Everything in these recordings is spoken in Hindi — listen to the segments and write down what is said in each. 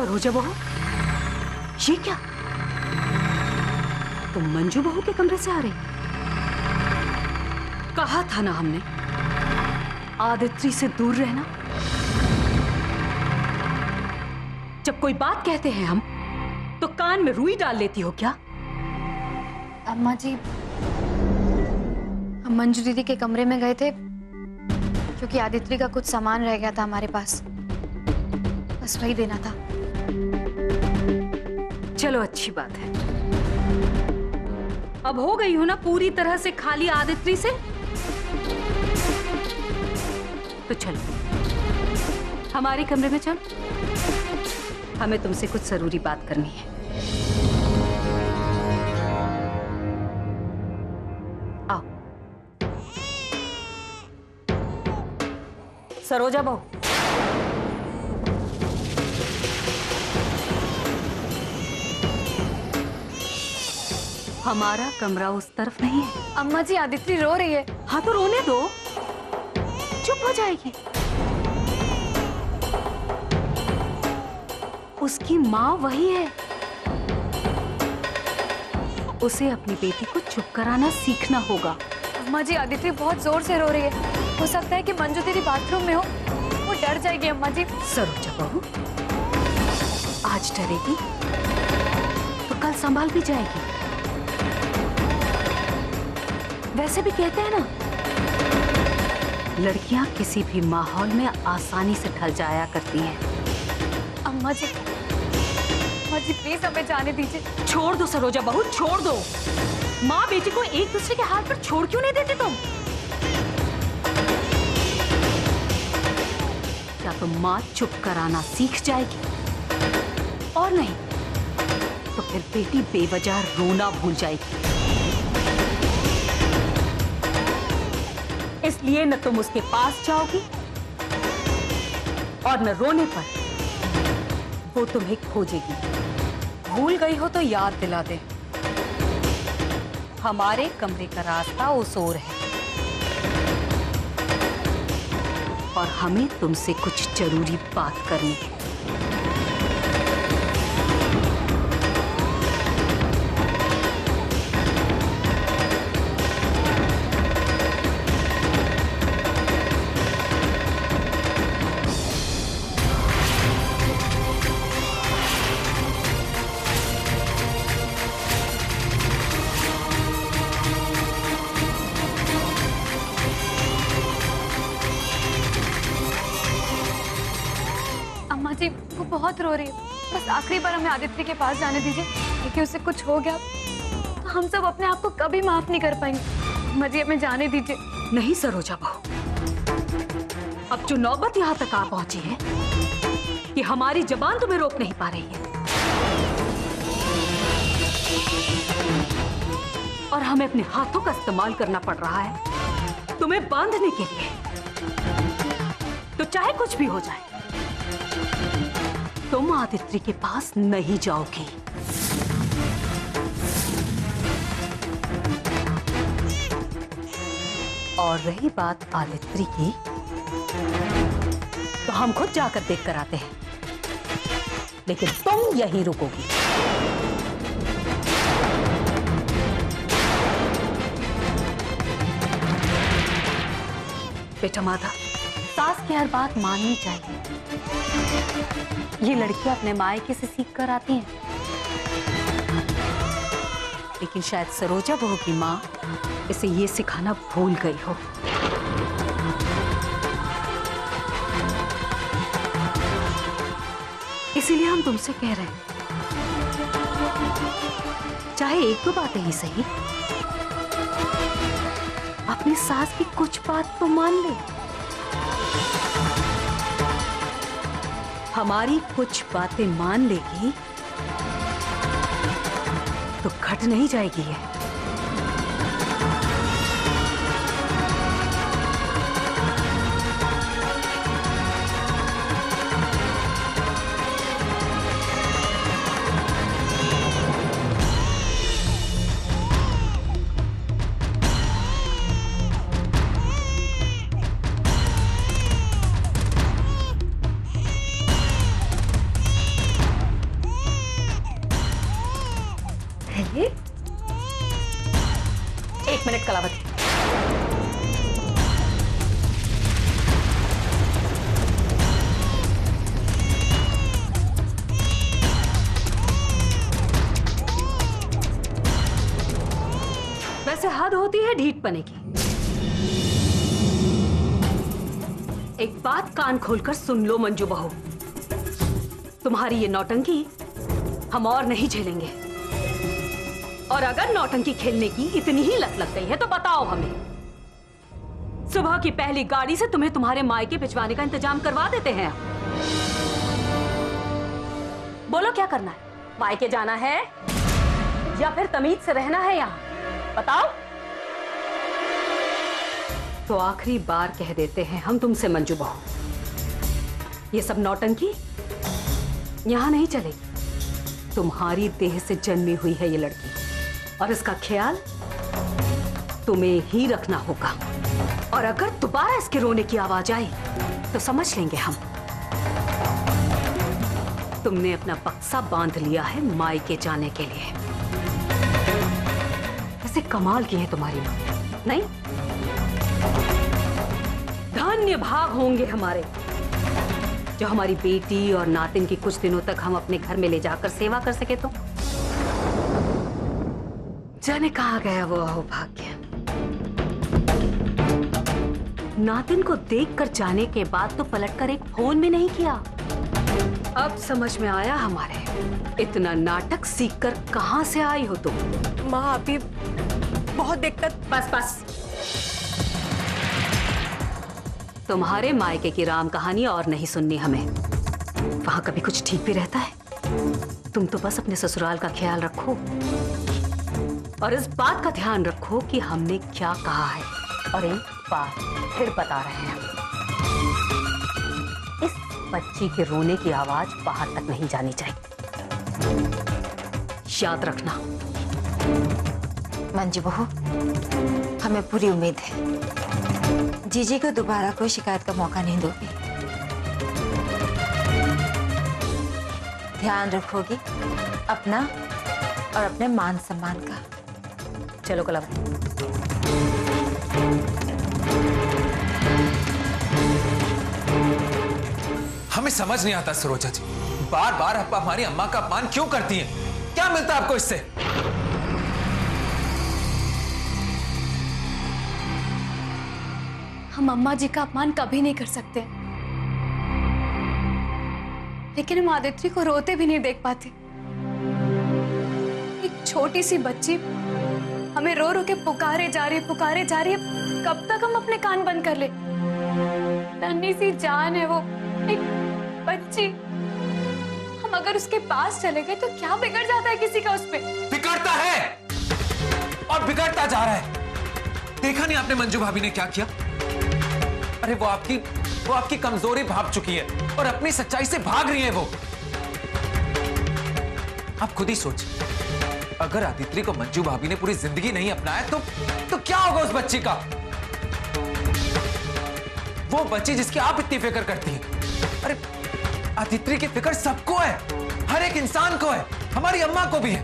सरोजा बहू, ये क्या? तुम मंजू बहू के कमरे से आ रही? कहा था ना हमने आदित्य से दूर रहना। जब कोई बात कहते हैं हम तो कान में रुई डाल लेती हो क्या? अम्मा जी, हम मंजू दीदी के कमरे में गए थे क्योंकि आदित्य का कुछ सामान रह गया था हमारे पास, बस वही देना था। चलो अच्छी बात है। अब हो गई हो ना पूरी तरह से खाली आदित्य से? तो चलो हमारे कमरे में चलो, हमें तुमसे कुछ जरूरी बात करनी है। आओ। सरोजा बहू, हमारा कमरा उस तरफ नहीं है। अम्मा जी, आदित्य रो रही है। हाँ तो रोने दो, चुप हो जाएगी। उसकी माँ वही है। उसे अपनी बेटी को चुप कराना सीखना होगा। अम्मा जी, आदित्य बहुत जोर से रो रही है। हो सकता है कि मंजू तेरी बाथरूम में हो, वो डर जाएगी। अम्मा जी। सरोजा बहू, आज डरेगी तो कल संभाल भी जाएगी। वैसे भी कहते हैं ना, लड़कियां किसी भी माहौल में आसानी से ढल जाया करती हैं। अम्मा जी प्लीज हमें जाने दीजिए। छोड़ दो सरोजा बहू, छोड़ दो। माँ बेटी को एक दूसरे के हाथ पर छोड़ क्यों नहीं देते तुम? क्या तो माँ चुप कराना सीख जाएगी, और नहीं तो फिर बेटी बेवजह रोना भूल जाएगी। इसलिए न तुम उसके पास जाओगी और न रोने पर वो तुम्हें खोजेगी। भूल गई हो तो याद दिला दे, हमारे कमरे का रास्ता उस ओर है और हमें तुमसे कुछ जरूरी बात करनी है। अम्मा जी, वो बहुत रो रही है। बस आखिरी बार हमें आदित्य के पास जाने दीजिए, क्योंकि उसे कुछ हो गया तो हम सब अपने आप को कभी माफ नहीं कर पाएंगे। अम्मा जी, हमें जाने दीजिए। नहीं सरोजा बहू, अब जो नौबत यहाँ तक आ पहुंची है कि हमारी जबान तुम्हें रोक नहीं पा रही है और हमें अपने हाथों का इस्तेमाल करना पड़ रहा है तुम्हें बांधने के लिए, तो चाहे कुछ भी हो जाए तुम आदित्य के पास नहीं जाओगी। और रही बात आदित्य की, तो हम खुद जाकर देख कर आते हैं, लेकिन तुम यहीं रुकोगी। बेटा माता, सास की हर बात माननी चाहिए। ये लड़कियां अपने मायके से सीख कर आती हैं, लेकिन शायद सरोजा बहू की माँ इसे ये सिखाना भूल गई हो। इसीलिए हम तुमसे कह रहे हैं, चाहे एक दो बातें ही सही, अपनी सास की कुछ बात तो मान ले। हमारी कुछ बातें मान लेगी तो घट नहीं जाएगी है। होती है ढीठपने की। एक बात कान खोलकर सुन लो मंजू बहू, तुम्हारी ये नौटंकी हम और नहीं झेलेंगे। और अगर नौटंकी खेलने की इतनी ही लत लग गई है तो बताओ हमें, सुबह की पहली गाड़ी से तुम्हें तुम्हारे मायके भिजवाने का इंतजाम करवा देते हैं। बोलो क्या करना है, मायके जाना है या फिर तमीज से रहना है यहाँ, बताओ। तो आखिरी बार कह देते हैं हम तुमसे मंजू बहू, ये सब नौटंकी यहां नहीं चलेगी। तुम्हारी देह से जन्मी हुई है ये लड़की और इसका ख्याल तुम्हें ही रखना होगा। और अगर दोबारा इसके रोने की आवाज आई तो समझ लेंगे हम तुमने अपना बक्सा बांध लिया है मायके जाने के लिए। ऐसे कमाल की है तुम्हारी मां, नहीं? धन्य भाग होंगे हमारे जो हमारी बेटी और नातिन की कुछ दिनों तक हम अपने घर में ले जाकर सेवा कर सके। तो जाने कहां गया वो अहोभाग्य। नातिन को देखकर जाने के बाद तो पलटकर एक फोन भी नहीं किया। अब समझ में आया हमारे, इतना नाटक सीखकर कहां से आई हो तुम? माँ अभी बहुत दिक्कत। बस बस, तुम्हारे मायके की राम कहानी और नहीं सुननी हमें। वहां कभी कुछ ठीक भी रहता है? तुम तो बस अपने ससुराल का ख्याल रखो और इस बात का ध्यान रखो कि हमने क्या कहा है। और एक बात फिर बता रहे हैं, इस बच्ची के रोने की आवाज बाहर तक नहीं जानी चाहिए, याद रखना। मंजू बहू, हमें पूरी उम्मीद है जीजी को दोबारा कोई शिकायत का मौका नहीं दोगी। ध्यान रखोगी अपना और अपने मान सम्मान का। चलो कलावती। हमें समझ नहीं आता सरोजा जी, बार बार आप हमारी अम्मा का अपमान क्यों करती हैं? क्या मिलता है आपको इससे? हम अम्मा जी का अपमान कभी नहीं कर सकते, लेकिन हम आदित्य को रोते भी नहीं देख पाते। एक छोटी सी बच्ची हमें रो रो के पुकारे जा रही है। कब तक हम अपने कान बंद कर ले? नन्ही सी जान है वो, एक बच्ची। हम अगर उसके पास चले गए तो क्या बिगड़ जाता है किसी का? उसपे बिगड़ता है और बिगड़ता जा रहा है। देखा नहीं आपने मंजू भाभी ने क्या किया? अरे वो आपकी कमजोरी भाप चुकी है और अपनी सच्चाई से भाग रही है वो। आप खुद ही सोच, अगर आदित्य को मंजू भाभी ने पूरी जिंदगी नहीं अपनाया तो क्या होगा उस बच्ची का? वो बच्ची जिसकी आप इतनी फिक्र करती हैं। अरे आदित्य की फिक्र सबको है, हर एक इंसान को है, हमारी अम्मा को भी है।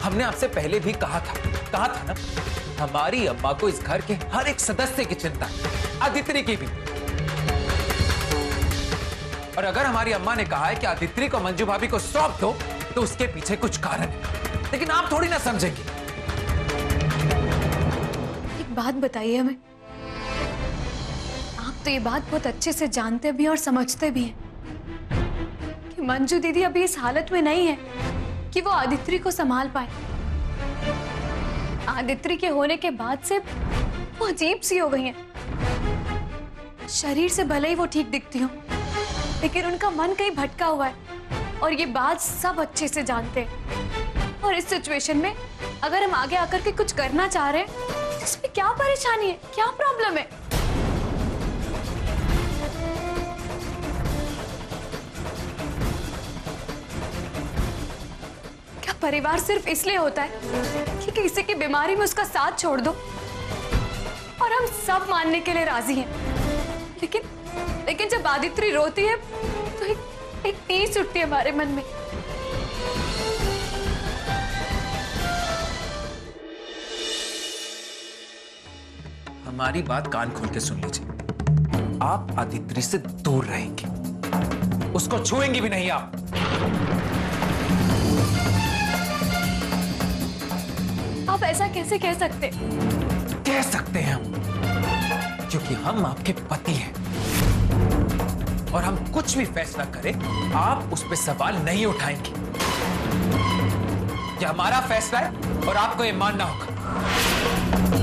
हमने आपसे पहले भी कहा था ना, हमारी अम्मा को इस घर के हर एक सदस्य की चिंता है, आदित्य की भी। और अगर हमारी अम्मा ने कहा है कि आदित्य को मंजू भाभी को सौंप दो तो उसके पीछे कुछ कारण है, लेकिन आप थोड़ी ना समझेंगे। एक बात बताइए हमें, आप तो ये बात बहुत अच्छे से जानते भी और समझते भी हैं कि मंजू दीदी अभी इस हालत में नहीं है कि वो आदित्य को संभाल पाए। आदित्य के होने के बाद से वो अजीब सी हो गई हैं। शरीर से भले ही वो ठीक दिखती हो, लेकिन उनका मन कहीं भटका हुआ है और ये बात सब अच्छे से जानते हैं। और इस सिचुएशन में अगर हम आगे आकर के कुछ करना चाह रहे हैं तो इसमें क्या परेशानी है, क्या प्रॉब्लम है? क्या परिवार सिर्फ इसलिए होता है कि किसी की बीमारी में उसका साथ छोड़ दो? और हम सब मानने के लिए राजी हैं, लेकिन जब आदित्य रोती है तो एक टीस उठती है हमारे मन में। हमारी बात कान खोल के सुन लीजिए, आप आदित्य से दूर रहेंगे, उसको छुएंगे भी नहीं आप। आप ऐसा कैसे कह सकते? कह सकते हैं हम, क्योंकि हम आपके पति हैं और हम कुछ भी फैसला करें आप उस पर सवाल नहीं उठाएंगे। यह हमारा फैसला है और आपको ये मानना होगा।